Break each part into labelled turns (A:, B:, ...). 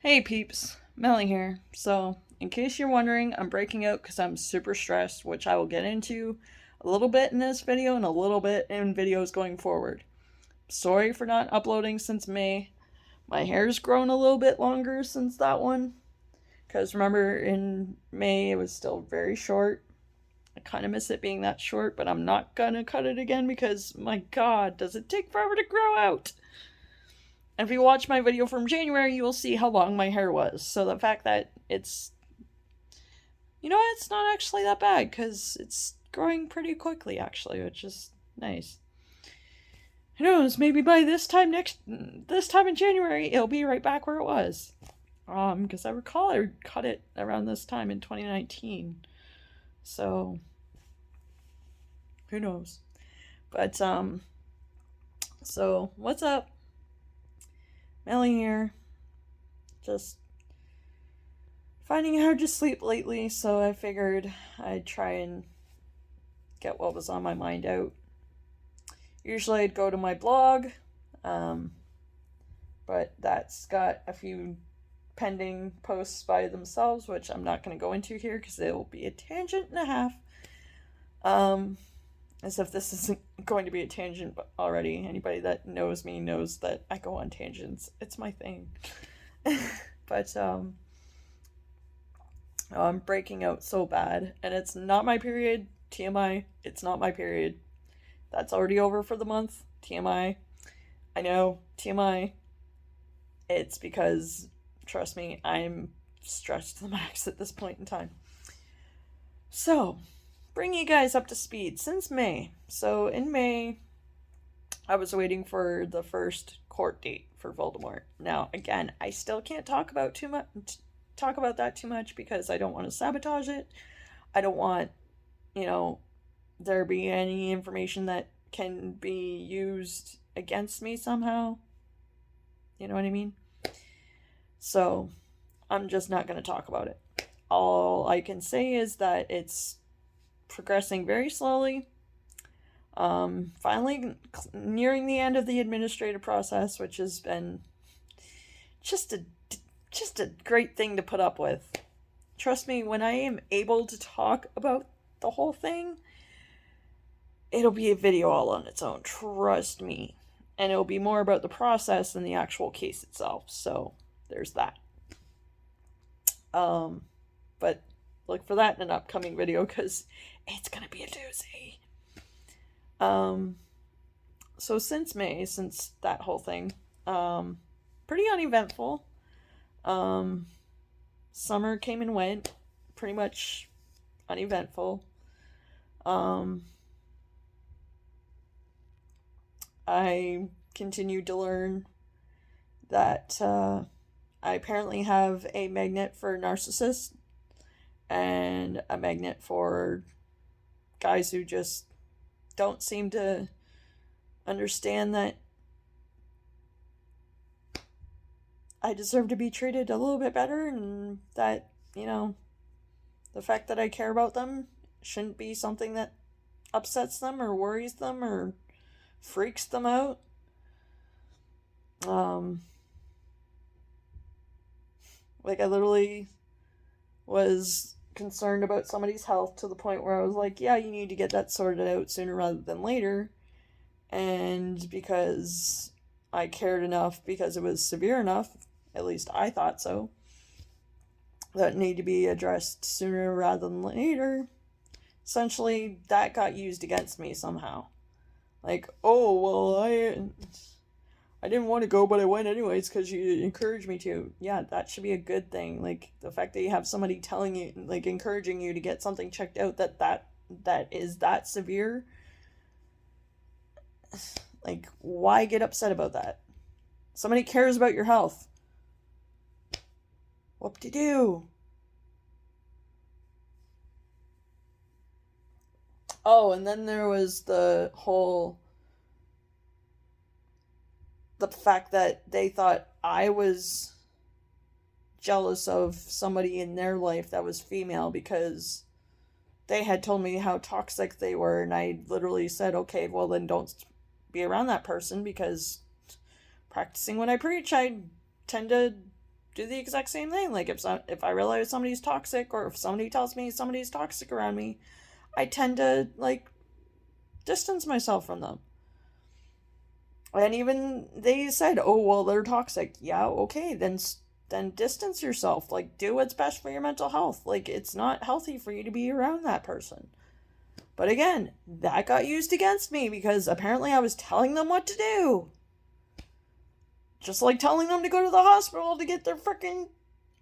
A: Hey peeps, Melly here. So, in case you're wondering, I'm breaking out because I'm super stressed, which I will get into a little bit in this video and a little bit in videos going forward. Sorry for not uploading since May. My hair's grown a little bit longer since that one. Because remember, in May it was still very short. I kind of miss it being that short, but I'm not gonna cut it again because, my god, does it take forever to grow out! And if you watch my video from January, you will see how long my hair was. So the fact that it's, it's not actually that bad because it's growing pretty quickly, actually, which is nice. Who knows? Maybe by this time in January, it'll be right back where it was. Because I recall I cut it around this time in 2019. So, who knows? But, so, what's up? Melly here. Just finding it hard to sleep lately, so I figured I'd try and get what was on my mind out. Usually I'd go to my blog, but that's got a few pending posts by themselves, which I'm not going to go into here because it will be a tangent and a half. As if this isn't going to be a tangent already. Anybody that knows me knows that I go on tangents. It's my thing. But, I'm breaking out so bad. And it's not my period. TMI. It's not my period. That's already over for the month. TMI. I know. TMI. It's because, trust me, I'm stressed to the max at this point in time. So, bring you guys up to speed since May. So in May, I was waiting for the first court date for Voldemort. Now, again, I still can't talk about that too much because I don't want to sabotage it. I don't want, there be any information that can be used against me somehow. You know what I mean? So, I'm just not going to talk about it. All I can say is that it's progressing very slowly. Finally nearing the end of the administrative process, which has been just a great thing to put up with. Trust me, when I am able to talk about the whole thing, it'll be a video all on its own. Trust me. And it'll be more about the process than the actual case itself. So there's that. But look for that in an upcoming video because it's gonna be a doozy. So since May, since that whole thing, pretty uneventful. Summer came and went, pretty much uneventful. I continued to learn that I apparently have a magnet for narcissists and a magnet for guys who just don't seem to understand that I deserve to be treated a little bit better and that, the fact that I care about them shouldn't be something that upsets them or worries them or freaks them out. I literally was concerned about somebody's health to the point where I was like, yeah, you need to get that sorted out sooner rather than later. And because I cared enough, because it was severe enough, at least I thought so, that need to be addressed sooner rather than later, essentially that got used against me somehow. I didn't want to go, but I went anyways because you encouraged me to. Yeah, that should be a good thing. The fact that you have somebody telling you, encouraging you to get something checked out that is that severe. Why get upset about that? Somebody cares about your health. Whoop-de-doo. Oh, and then there was the fact that they thought I was jealous of somebody in their life that was female because they had told me how toxic they were, and I literally said, okay, well then don't be around that person because practicing what I preach, I tend to do the exact same thing. Like, if I realize somebody's toxic, or if somebody tells me somebody's toxic around me, I tend to, like, distance myself from them. And even they said, oh, well, they're toxic. Yeah, okay, then distance yourself. Like, do what's best for your mental health. Like, it's not healthy for you to be around that person. But again, that got used against me because apparently I was telling them what to do. Just like telling them to go to the hospital to get their freaking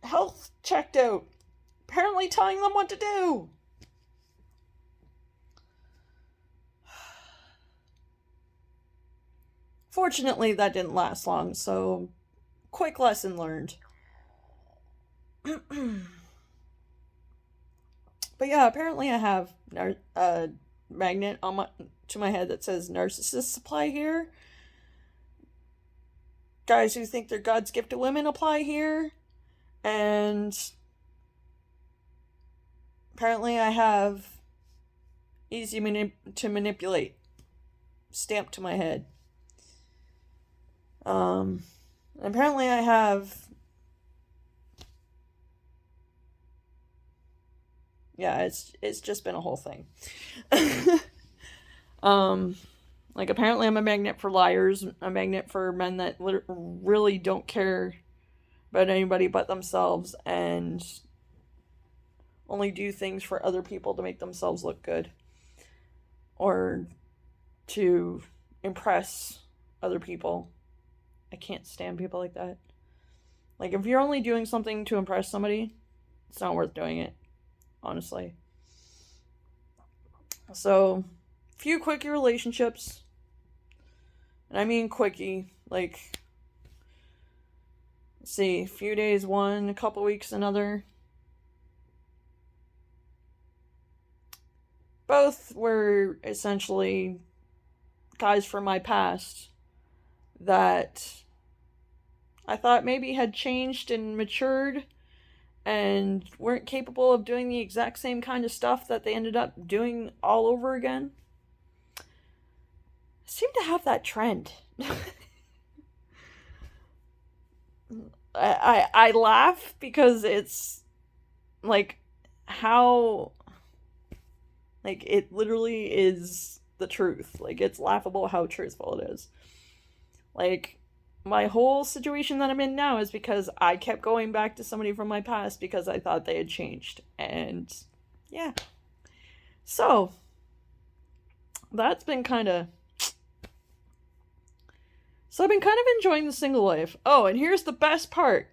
A: health checked out. Apparently telling them what to do. Fortunately, that didn't last long, so quick lesson learned. But yeah, apparently I have a magnet to my head that says narcissist apply here. Guys who think they're God's gift to women apply here. And apparently I have easy to manipulate stamped to my head. Apparently I have, yeah, it's just been a whole thing. Like, apparently I'm a magnet for liars, a magnet for men that really don't care about anybody but themselves, and only do things for other people to make themselves look good, or to impress other people. I can't stand people like that. Like, if you're only doing something to impress somebody, it's not worth doing it, honestly. So, few quickie relationships. And I mean quickie, like, let's see, a few days one, a couple weeks another. Both were essentially guys from my past that I thought maybe had changed and matured and weren't capable of doing the exact same kind of stuff that they ended up doing all over again. I seem to have that trend. I laugh because it's like how, like, it literally is the truth. Like, it's laughable how truthful it is. Like, my whole situation that I'm in now is because I kept going back to somebody from my past because I thought they had changed. And yeah. So, that's been kind of... So I've been kind of enjoying the single life. Oh, and here's the best part.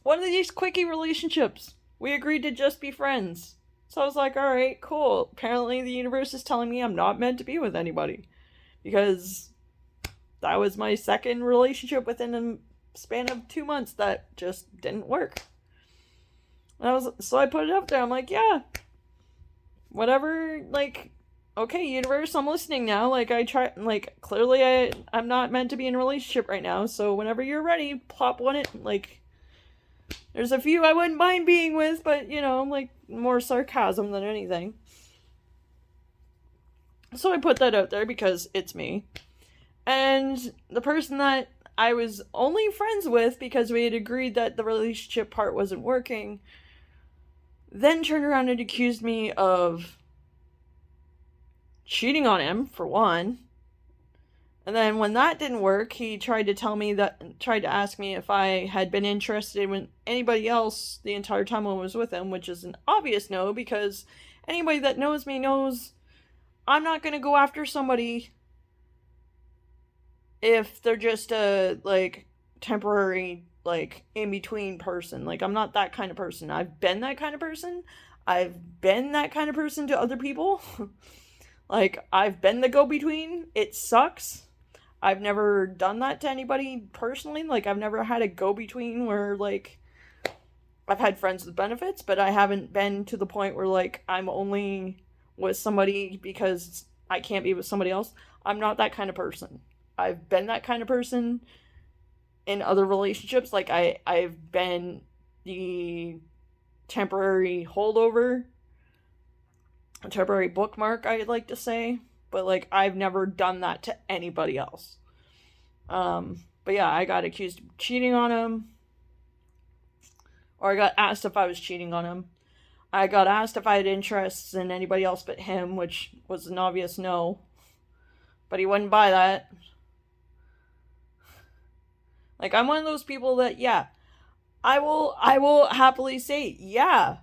A: One of these quickie relationships, we agreed to just be friends. So I was like, alright, cool. Apparently the universe is telling me I'm not meant to be with anybody. Because that was my second relationship within a span of 2 months that just didn't work. And so I put it up there. I'm like, yeah, whatever, like, okay, universe, I'm listening now. Like, clearly I'm not meant to be in a relationship right now. So whenever you're ready, plop one in. Like, there's a few I wouldn't mind being with, but, like, more sarcasm than anything. So I put that out there because it's me. And the person that I was only friends with because we had agreed that the relationship part wasn't working, then turned around and accused me of cheating on him, for one. And then when that didn't work, he tried to ask me if I had been interested in anybody else the entire time I was with him, which is an obvious no, because anybody that knows me knows I'm not going to go after somebody if they're just a, like, temporary, like, in-between person. Like, I'm not that kind of person. I've been that kind of person. I've been that kind of person to other people. Like, I've been the go-between. It sucks. I've never done that to anybody personally. Like, I've never had a go-between where, like, I've had friends with benefits, but I haven't been to the point where, like, I'm only with somebody because I can't be with somebody else. I'm not that kind of person. I've been that kind of person in other relationships. Like, I've been the temporary holdover, a temporary bookmark, I'd like to say. But, like, I've never done that to anybody else. But yeah, I got accused of cheating on him. Or I got asked if I was cheating on him. I got asked if I had interests in anybody else but him, which was an obvious no. But he wouldn't buy that. Like, I'm one of those people that, yeah, I will happily say, yeah,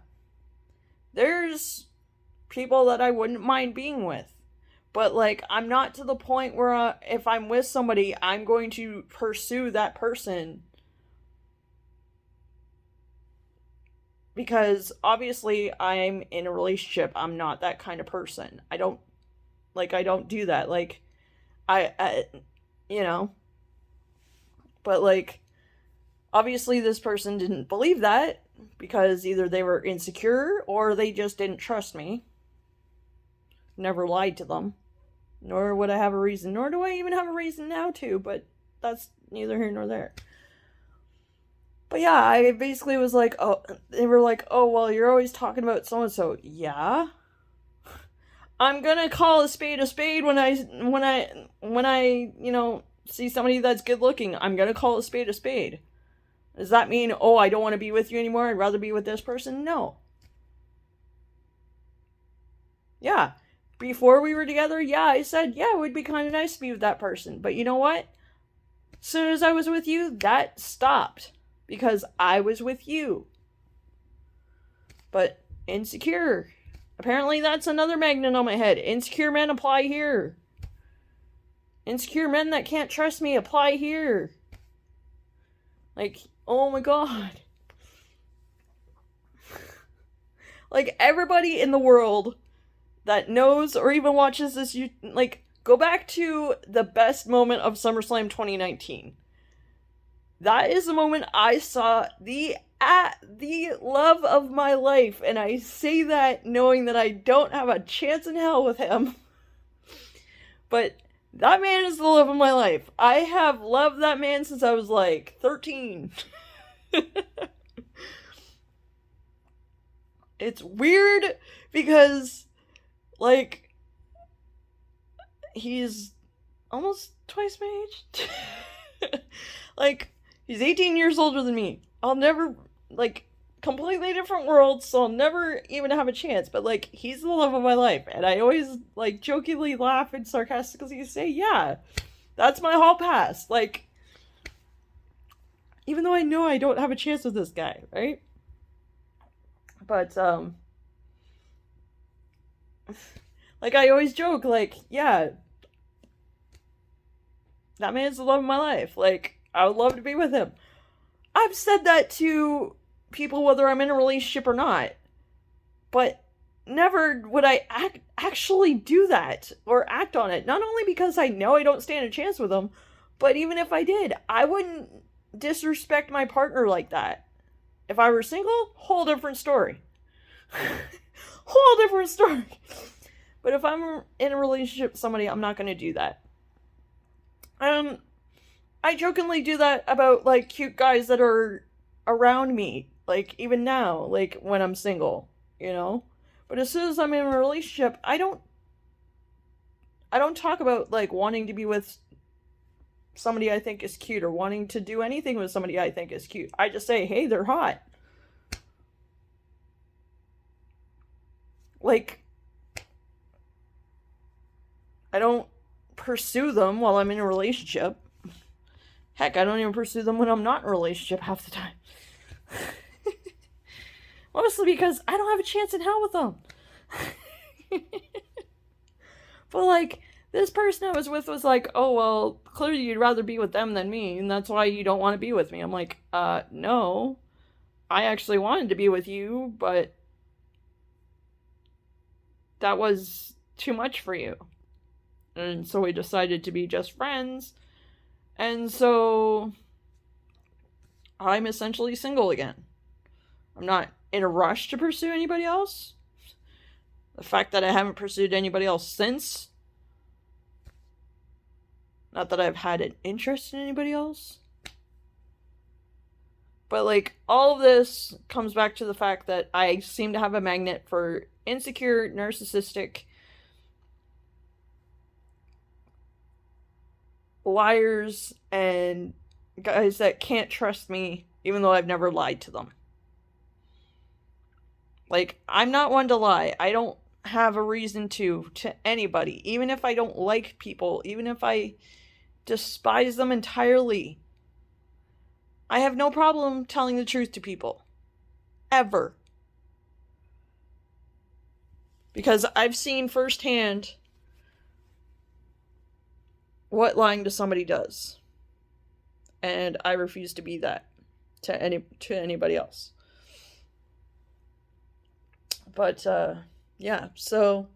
A: there's people that I wouldn't mind being with. But, like, I'm not to the point where if I'm with somebody, I'm going to pursue that person. Because, obviously, I'm in a relationship. I'm not that kind of person. I don't do that. Like, you know. But, like, obviously this person didn't believe that. Because either they were insecure or they just didn't trust me. Never lied to them. Nor would I have a reason. Nor do I even have a reason now to. But that's neither here nor there. But yeah, I basically was like, oh, they were like, oh, well, you're always talking about so-and-so. Yeah. I'm gonna call a spade when I, see somebody that's good looking. I'm gonna call a spade a spade. Does that mean, oh, I don't want to be with you anymore? I'd rather be with this person? No. Yeah. Before we were together, yeah, I said, yeah, it would be kind of nice to be with that person. But you know what? As soon as I was with you, that stopped. Because I was with you. But insecure. Apparently that's another magnet on my head. Insecure men apply here. Insecure men that can't trust me apply here. Like, oh my god. Like, everybody in the world that knows or even watches this, like, go back to the best moment of SummerSlam 2019. That is the moment I saw the love of my life. And I say that knowing that I don't have a chance in hell with him. But that man is the love of my life. I have loved that man since I was like 13. It's weird because, like, he's almost twice my age. Like, he's 18 years older than me. I'll never, like, completely different worlds, so I'll never even have a chance. But, like, he's the love of my life. And I always, like, jokingly laugh and sarcastically say, yeah, that's my hall pass. Like, even though I know I don't have a chance with this guy, right? But, like, I always joke, like, yeah, that man's the love of my life. Like, I would love to be with him. I've said that to people whether I'm in a relationship or not. But never would I actually do that or act on it. Not only because I know I don't stand a chance with them, but even if I did, I wouldn't disrespect my partner like that. If I were single, whole different story. Whole different story. But if I'm in a relationship with somebody, I'm not going to do that. I jokingly do that about, like, cute guys that are around me. Like, even now, like, when I'm single, you know? But as soon as I'm in a relationship, I don't talk about, like, wanting to be with somebody I think is cute or wanting to do anything with somebody I think is cute. I just say, hey, they're hot. Like, I don't pursue them while I'm in a relationship. Heck, I don't even pursue them when I'm not in a relationship half the time. Mostly because I don't have a chance in hell with them. But, like, this person I was with was like, oh, well, clearly you'd rather be with them than me, and that's why you don't want to be with me. I'm like, no. I actually wanted to be with you, but that was too much for you. And so we decided to be just friends. And so I'm essentially single again. I'm not in a rush to pursue anybody else. The fact that I haven't pursued anybody else since. Not that I've had an interest in anybody else. But, like, all of this comes back to the fact that I seem to have a magnet for insecure, narcissistic, liars, and guys that can't trust me even though I've never lied to them. Like, I'm not one to lie. I don't have a reason to anybody. Even if I don't like people, even if I despise them entirely, I have no problem telling the truth to people. Ever. Because I've seen firsthand what lying to somebody does. And I refuse to be that to anybody else. But yeah, so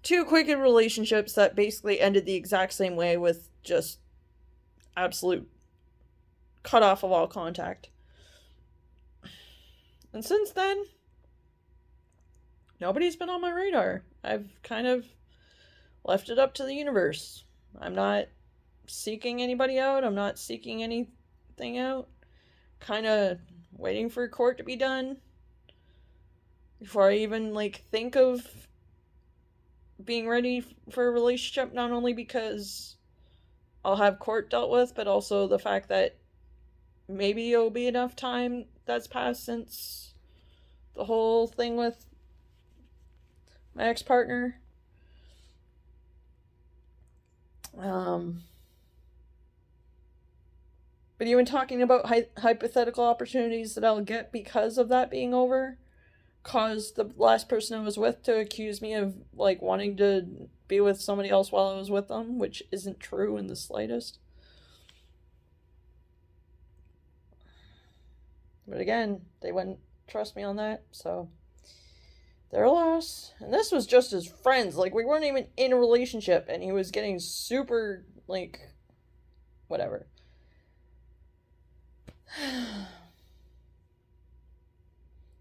A: 2 Quickie relationships that basically ended the exact same way, with just absolute cut off of all contact. And since then, nobody's been on my radar. I've kind of left it up to the universe. I'm not seeking anybody out. I'm not seeking anything out. Kind of waiting for court to be done before I even, like, think of being ready for a relationship. Not only because I'll have court dealt with, but also the fact that maybe it'll be enough time that's passed since the whole thing with my ex-partner. But even talking about hypothetical opportunities that I'll get because of that being over caused the last person I was with to accuse me of, like, wanting to be with somebody else while I was with them, which isn't true in the slightest. But again, they wouldn't trust me on that, so their loss. And this was just as friends. Like, we weren't even in a relationship, and he was getting super, like, whatever.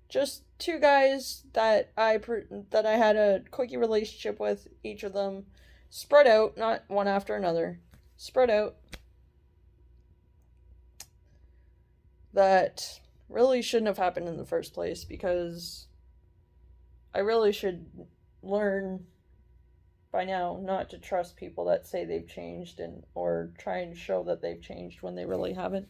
A: Just 2 guys that I had a quickie relationship with, each of them spread out, not one after another, spread out, that really shouldn't have happened in the first place, because I really should learn by now not to trust people that say they've changed, or try and show that they've changed when they really haven't.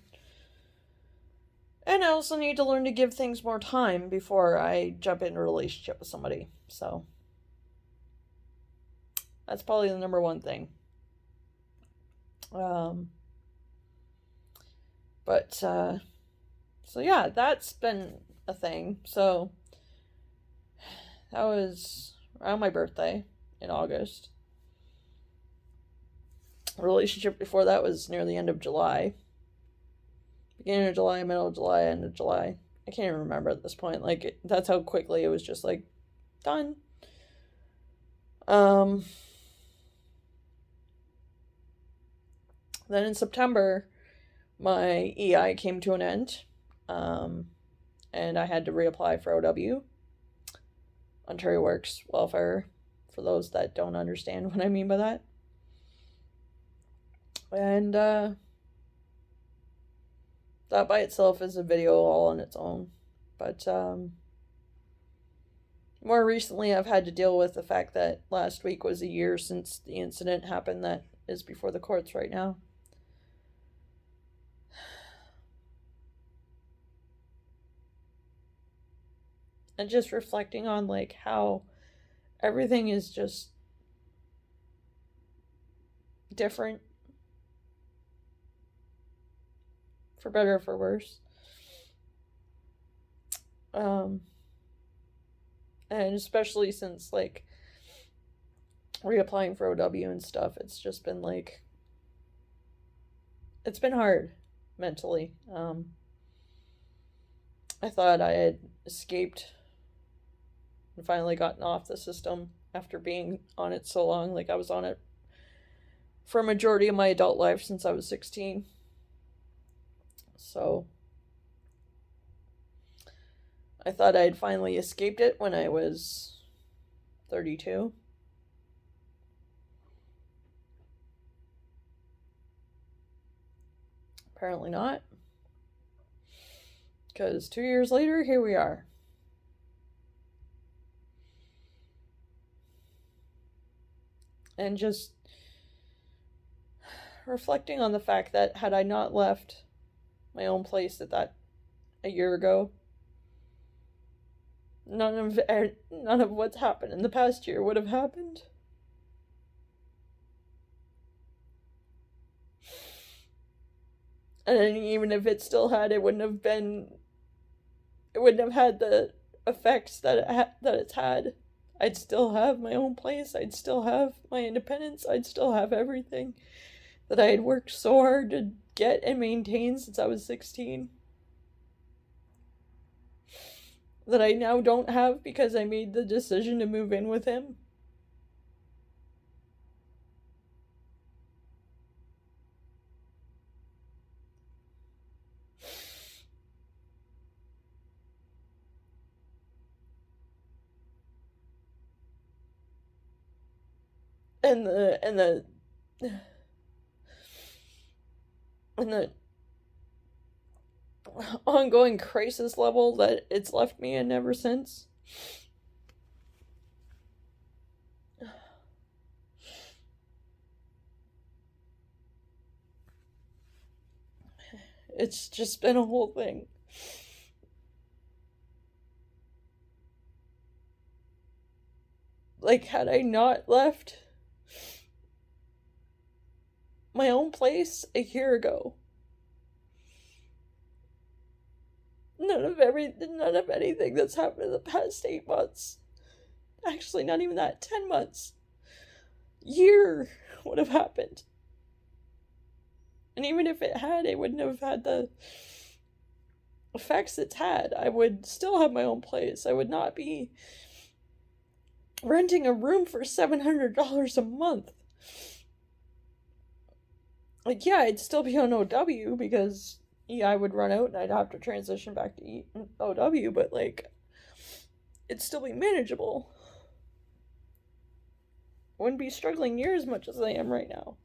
A: And I also need to learn to give things more time before I jump into a relationship with somebody. So that's probably the number one thing. So yeah, that's been a thing. So that was around my birthday in August. The relationship before that was near the end of July. Beginning of July, middle of July, end of July. I can't even remember at this point. Like, that's how quickly it was just, like, done. Then in September, my EI came to an end. And I had to reapply for OW. Ontario Works Welfare, for those that don't understand what I mean by that. And, that by itself is a video all on its own. But more recently, I've had to deal with the fact that last week was a year since the incident happened that is before the courts right now. And just reflecting on, like, how everything is just different, for better or for worse. And especially since, like, reapplying for OW and stuff, it's just been, like, it's been hard mentally. I thought I had escaped and finally gotten off the system after being on it so long. Like, I was on it for a majority of my adult life since I was 16. So I thought I had finally escaped it when I was 32. Apparently not. Because 2 years later, here we are. And just reflecting on the fact that had I not left my own place at that a year ago, none of what's happened in the past year would have happened. And even if it still had, it wouldn't have had the effects that it's had. I'd still have my own place. I'd still have my independence. I'd still have everything that I had worked so hard to get and maintain since I was 16. That I now don't have because I made the decision to move in with him. And the ongoing crisis level that it's left me in ever since. It's just been a whole thing. Like, had I not left my own place a year ago, none of anything that's happened in the past 8 months, actually not even that, 10 months, year would have happened. And even if it had, it wouldn't have had the effects it's had. I would still have my own place. I would not be renting a room for $700 a month. Like, yeah, I'd still be on OW because, yeah, I would run out and I'd have to transition back to OW, but, like, it'd still be manageable. I wouldn't be struggling near as much as I am right now.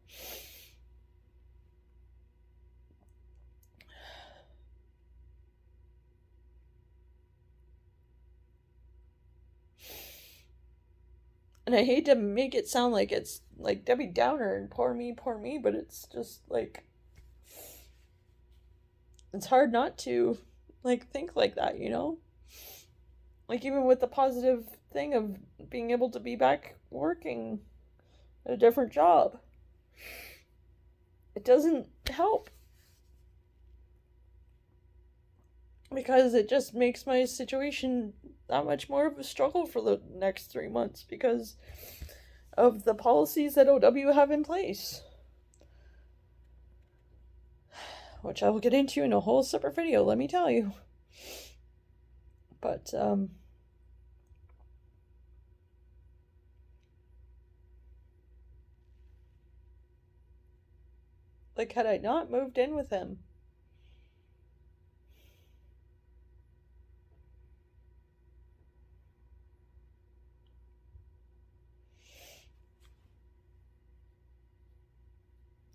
A: And I hate to make it sound like it's like Debbie Downer and poor me, but it's just like, it's hard not to like think like that, you know? Like, even with the positive thing of being able to be back working at a different job, it doesn't help. Because it just makes my situation that much more of a struggle for the next 3 months because of the policies that OW have in place. Which I will get into in a whole separate video, let me tell you. But, like, had I not moved in with him,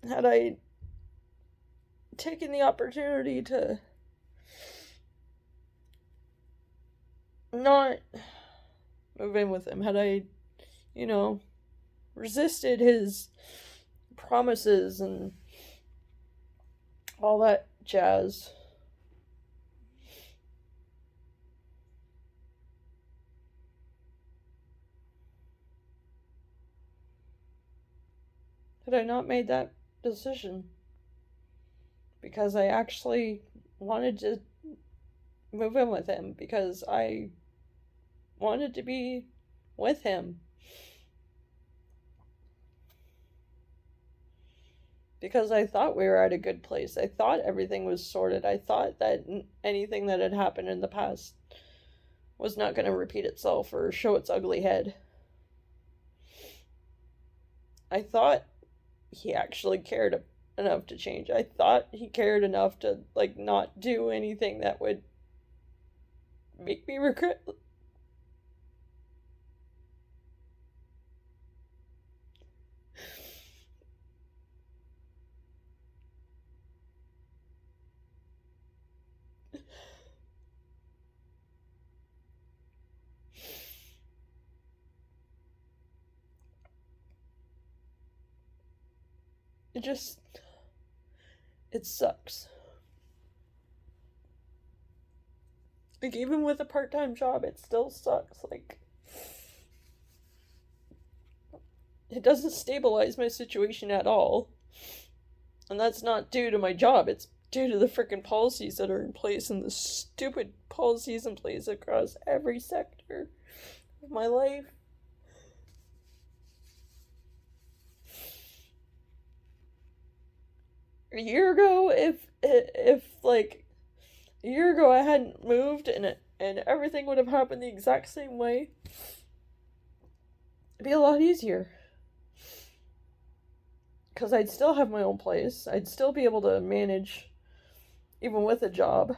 A: had I taken the opportunity to not move in with him, had I, you know, resisted his promises and all that jazz, had I not made that decision because I actually wanted to move in with him, because I wanted to be with him, because I thought we were at a good place. I thought everything was sorted. I thought that anything that had happened in the past was not going to repeat itself or show its ugly head. I thought he actually cared enough to change. I thought he cared enough to, like, not do anything that would make me regret. It sucks. Like, even with a part-time job, it still sucks. Like, it doesn't stabilize my situation at all. And that's not due to my job, it's due to the freaking policies that are in place and the stupid policies in place across every sector of my life. A year ago, if like a year ago I hadn't moved and everything would have happened the exact same way, it'd be a lot easier. Because I'd still have my own place. I'd still be able to manage even with a job.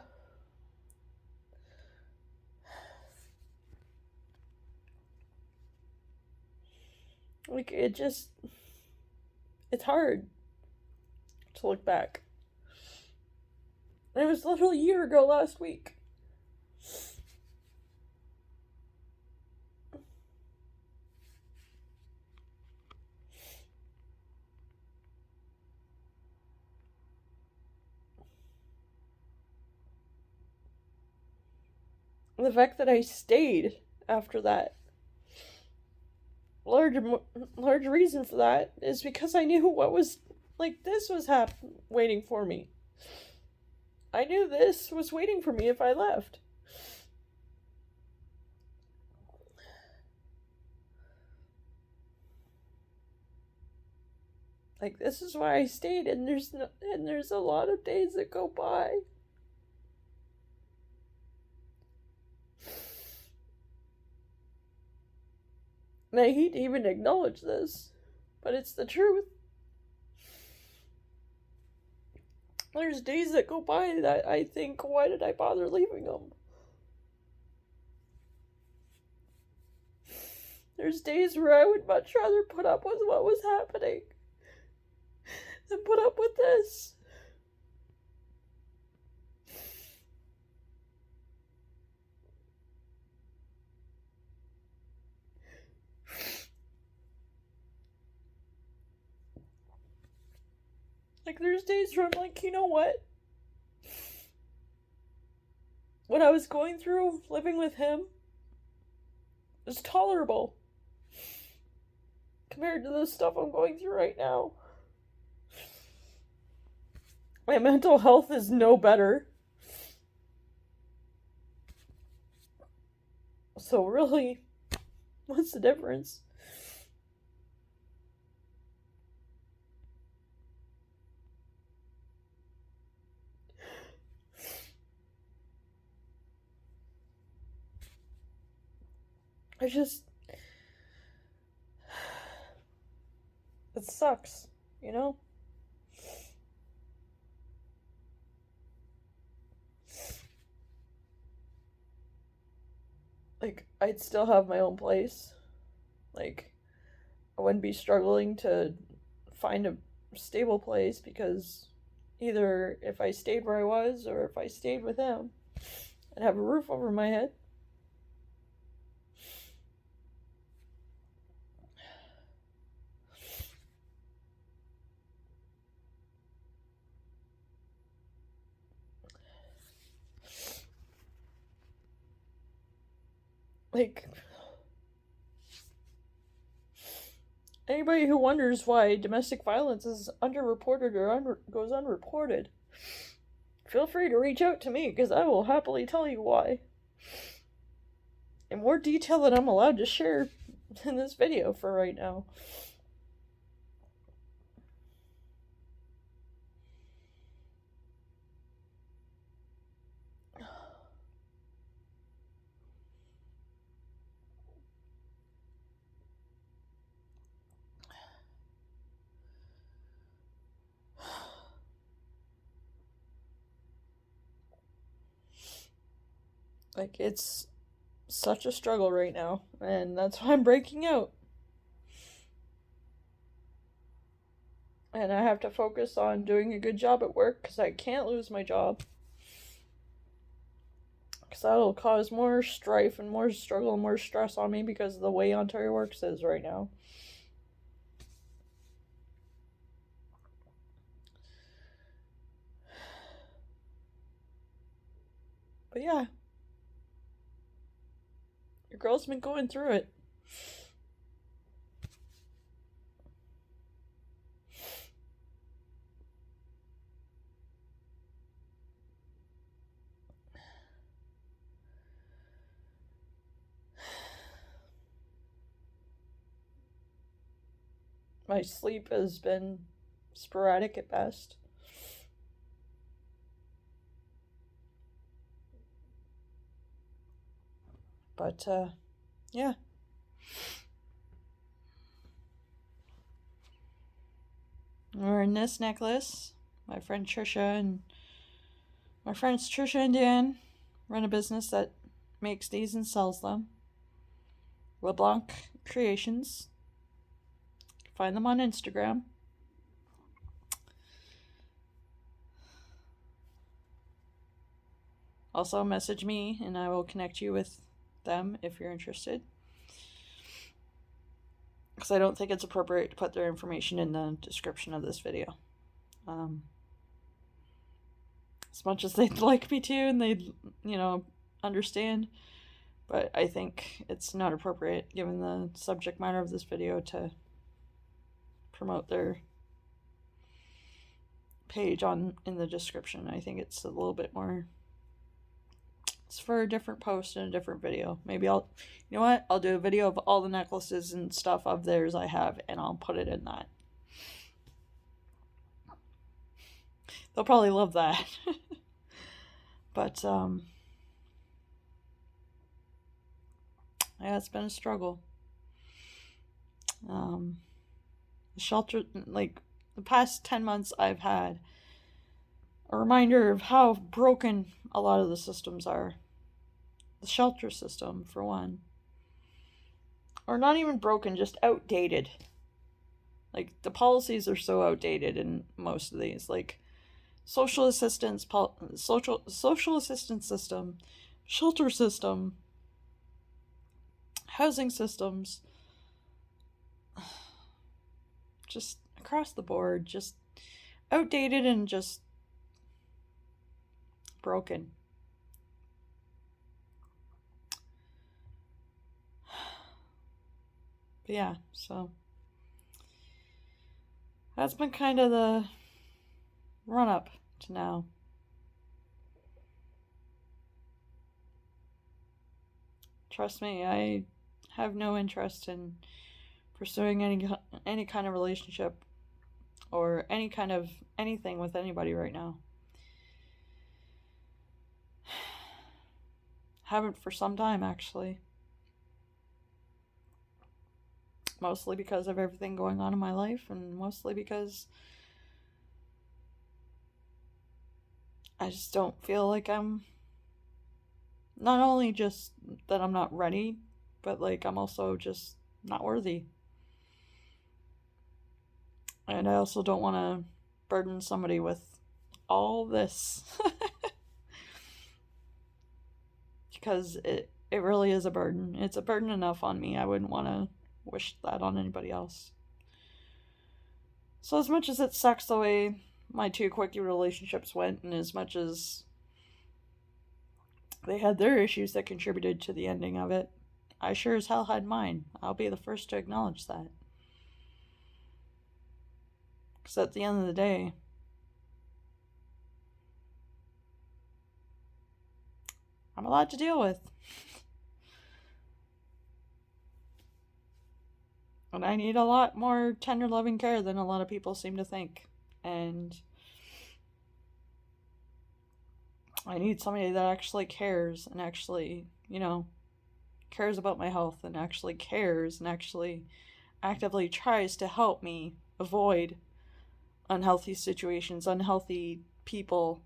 A: Like, it's hard to look back. And it was literally a year ago last week. And the fact that I stayed after that, large reason for that is because I knew what was, like, this was waiting for me. I knew this was waiting for me if I left. Like, this is why I stayed, and there's a lot of days that go by. And I hate to even acknowledge this, but it's the truth. There's days that go by that I think, why did I bother leaving them? There's days where I would much rather put up with what was happening than put up with this. Like, there's days where I'm like, you know what? What I was going through living with him was tolerable compared to the stuff I'm going through right now. My mental health is no better. So really, what's the difference? It sucks, you know? Like, I'd still have my own place. Like, I wouldn't be struggling to find a stable place because either if I stayed where I was or if I stayed with him, I'd have a roof over my head. Like, anybody who wonders why domestic violence is underreported or goes unreported, feel free to reach out to me because I will happily tell you why. In more detail than I'm allowed to share in this video for right now. Like, it's such a struggle right now, and that's why I'm breaking out. And I have to focus on doing a good job at work because I can't lose my job. Because that'll cause more strife and more struggle and more stress on me because of the way Ontario Works is right now. But yeah, girl's been going through it. My sleep has been sporadic at best. But, yeah. Wearing this necklace. My friend Trisha and my friends Trisha and Dan run a business that makes these and sells them. Leblanc Creations. Find them on Instagram. Also, message me and I will connect you with them if you're interested. Because I don't think it's appropriate to put their information in the description of this video. As much as they'd like me to and they'd, understand. But I think it's not appropriate, given the subject matter of this video, to promote their page in the description. I think it's a little bit more... It's for a different post and a different video. Maybe I'll do a video of all the necklaces and stuff of theirs I have, and I'll put it in that. They'll probably love that. But, yeah, it's been a struggle. The shelter, like, the past 10 months I've had a reminder of how broken a lot of the systems are. The shelter system, for one. Or not even broken, just outdated. Like, the policies are so outdated in most of these. Like, social assistance system, shelter system, housing systems, just across the board, just outdated and just broken. But yeah, so that's been kind of the run up to now. Trust me, I have no interest in pursuing any kind of relationship or any kind of anything with anybody right now. Haven't for some time, actually. Mostly because of everything going on in my life, and mostly because I just don't feel like I'm... Not only just that I'm not ready, but like I'm also just not worthy. And I also don't want to burden somebody with all this. Because it really is a burden. It's a burden enough on me. I wouldn't want to wish that on anybody else. So as much as it sucks the way my 2 Quickie relationships went, and as much as they had their issues that contributed to the ending of it, I sure as hell had mine. I'll be the first to acknowledge that. Because at the end of the day, I'm a lot to deal with. And I need a lot more tender, loving care than a lot of people seem to think. And I need somebody that actually cares and actually, cares about my health and actually cares and actually actively tries to help me avoid unhealthy situations, unhealthy people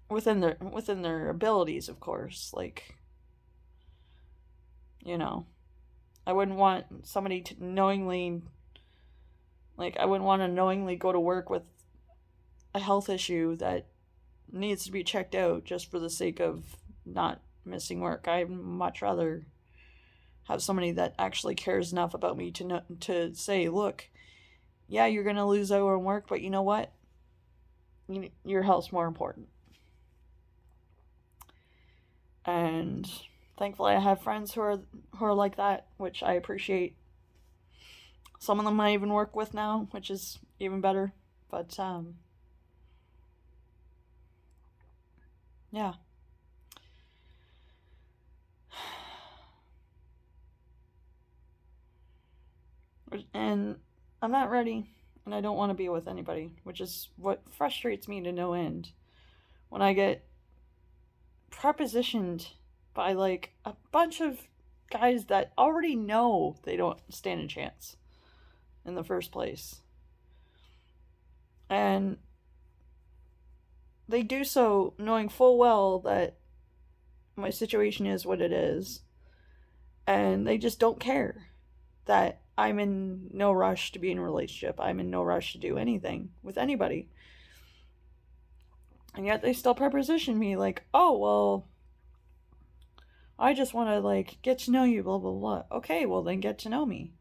A: within their abilities, of course. Like, I wouldn't want somebody to knowingly, I wouldn't want to knowingly go to work with a health issue that needs to be checked out just for the sake of not missing work. I'd much rather have somebody that actually cares enough about me to say, look, yeah, you're going to lose out on work, but you know what? Your health's more important. And thankfully I have friends who are like that, which I appreciate. Some of them I even work with now, which is even better. But yeah. And I'm not ready, and I don't want to be with anybody, which is what frustrates me to no end. When I get propositioned by like a bunch of guys that already know they don't stand a chance in the first place. And they do so knowing full well that my situation is what it is. And they just don't care that I'm in no rush to be in a relationship. I'm in no rush to do anything with anybody. And yet they still preposition me like, oh, well, I just want to, like, get to know you, blah, blah, blah. Okay, well, then get to know me.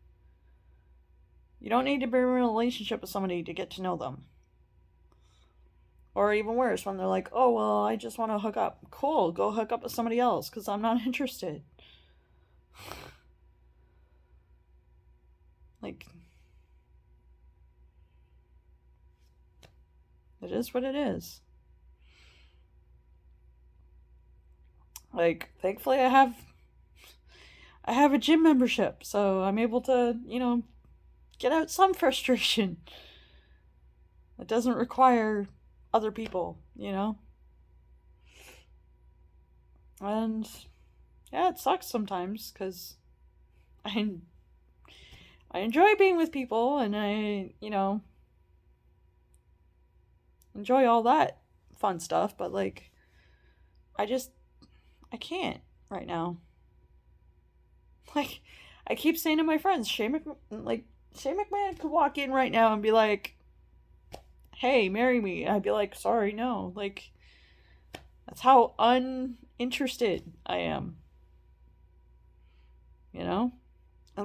A: You don't need to be in a relationship with somebody to get to know them. Or even worse, when they're like, oh, well, I just want to hook up. Cool, go hook up with somebody else, because I'm not interested. Like, it is what it is. Like, thankfully I have a gym membership, so I'm able to, get out some frustration. It doesn't require other people, And yeah, it sucks sometimes because I enjoy being with people, and I, enjoy all that fun stuff, but like I can't right now. Like, I keep saying to my friends, Shane McMahon could walk in right now and be like, hey, marry me. I'd be like, sorry, no. Like, that's how uninterested I am. And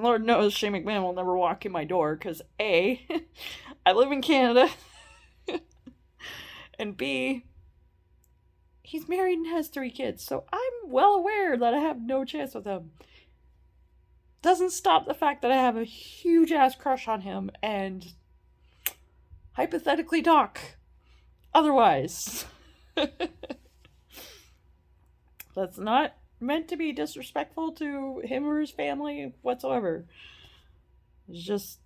A: Lord knows Shane McMahon will never walk in my door because A, I live in Canada, and B, he's married and has 3 kids, so I'm well aware that I have no chance with him. Doesn't stop the fact that I have a huge ass crush on him and hypothetically talk otherwise. That's not meant to be disrespectful to him or his family whatsoever. It's just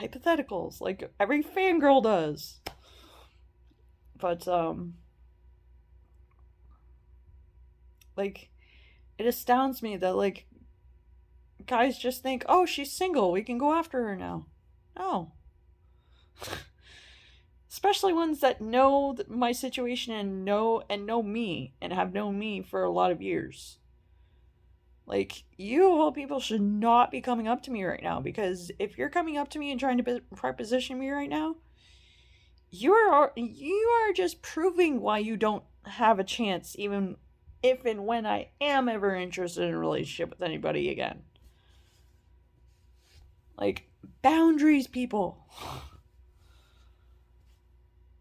A: hypotheticals, like every fangirl does. But, like, it astounds me that, like, guys just think, oh, she's single, we can go after her now. No. Especially ones that know my situation and know me and have known me for a lot of years. Like, you of all people should not be coming up to me right now, because if you're coming up to me and trying to preposition me right now, you are just proving why you don't have a chance, even if and when I am ever interested in a relationship with anybody again. Like, boundaries, people.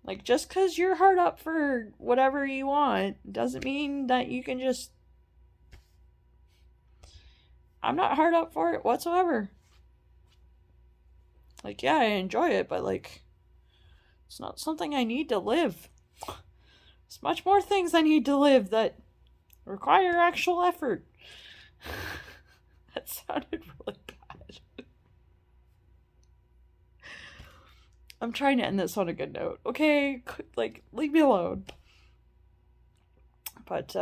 A: Like, just because you're hard up for whatever you want doesn't mean that you can just... I'm not hard up for it whatsoever. Like, yeah, I enjoy it, but, like, it's not something I need to live. There's much more things I need to live that require actual effort. That sounded really bad. I'm trying to end this on a good note. Okay, like, leave me alone. But,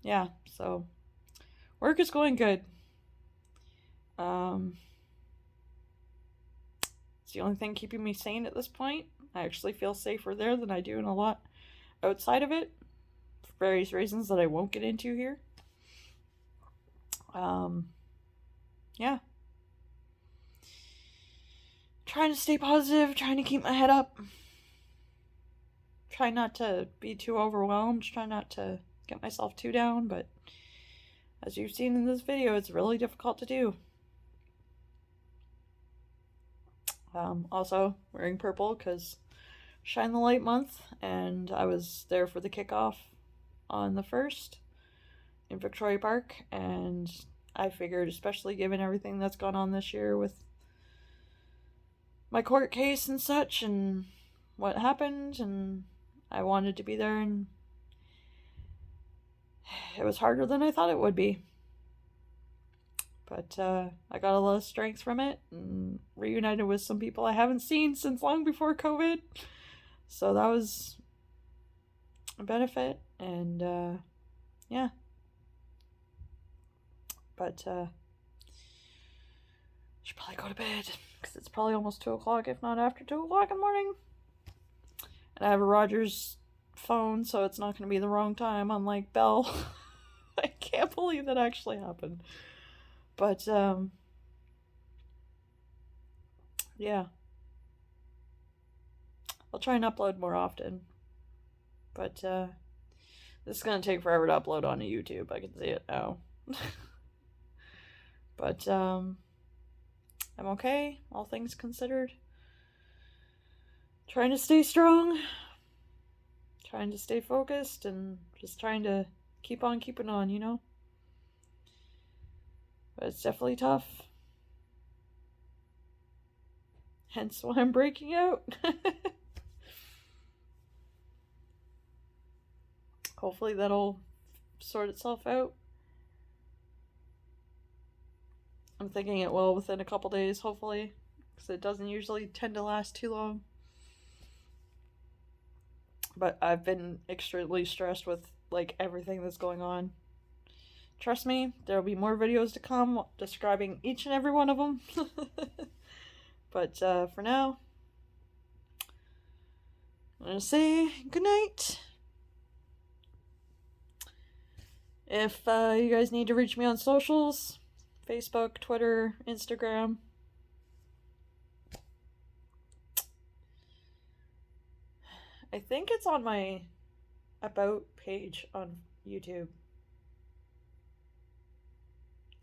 A: yeah, so work is going good. It's the only thing keeping me sane at this point. I actually feel safer there than I do in a lot outside of it, for various reasons that I won't get into here. Yeah. Trying to stay positive, trying to keep my head up. Try not to be too overwhelmed, try not to get myself too down, but as you've seen in this video, it's really difficult to do. Also, wearing purple because Shine the Light month, and I was there for the kickoff on the 1st in Victoria Park, and I figured, especially given everything that's gone on this year with my court case and such and what happened, and I wanted to be there, and it was harder than I thought it would be. But I got a lot of strength from it and reunited with some people I haven't seen since long before COVID. So that was a benefit, and yeah. But I should probably go to bed because it's probably almost 2 o'clock, if not after 2 o'clock in the morning. And I have a Rogers phone, so it's not going to be the wrong time, unlike Bell. I can't believe that actually happened. But, yeah. I'll try and upload more often. But, this is going to take forever to upload onto YouTube. I can see it now. But, I'm okay, all things considered. Trying to stay strong. Trying to stay focused, and just trying to keep on keeping on, you know? But it's definitely tough. Hence why I'm breaking out. Hopefully that'll sort itself out. I'm thinking it will within a couple days, hopefully. Because it doesn't usually tend to last too long. But I've been extremely stressed with, like, everything that's going on. Trust me, there'll be more videos to come describing each and every one of them. But for now, I'm going to say goodnight. If you guys need to reach me on socials, Facebook, Twitter, Instagram. I think it's on my About page on YouTube.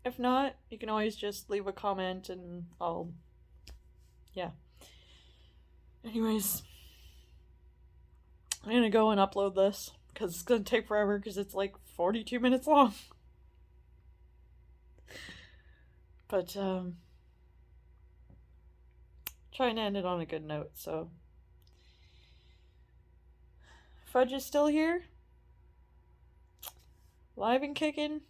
A: If not, you can always just leave a comment and I'll... yeah. Anyways, I'm gonna go and upload this because it's gonna take forever because it's like 42 minutes long. But, trying to end it on a good note, so... Fudge is still here. Live and kicking.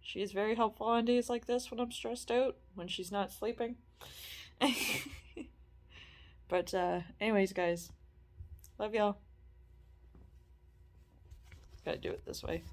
A: She is very helpful on days like this when I'm stressed out, when she's not sleeping. But, anyways, guys. Love y'all. Gotta do it this way.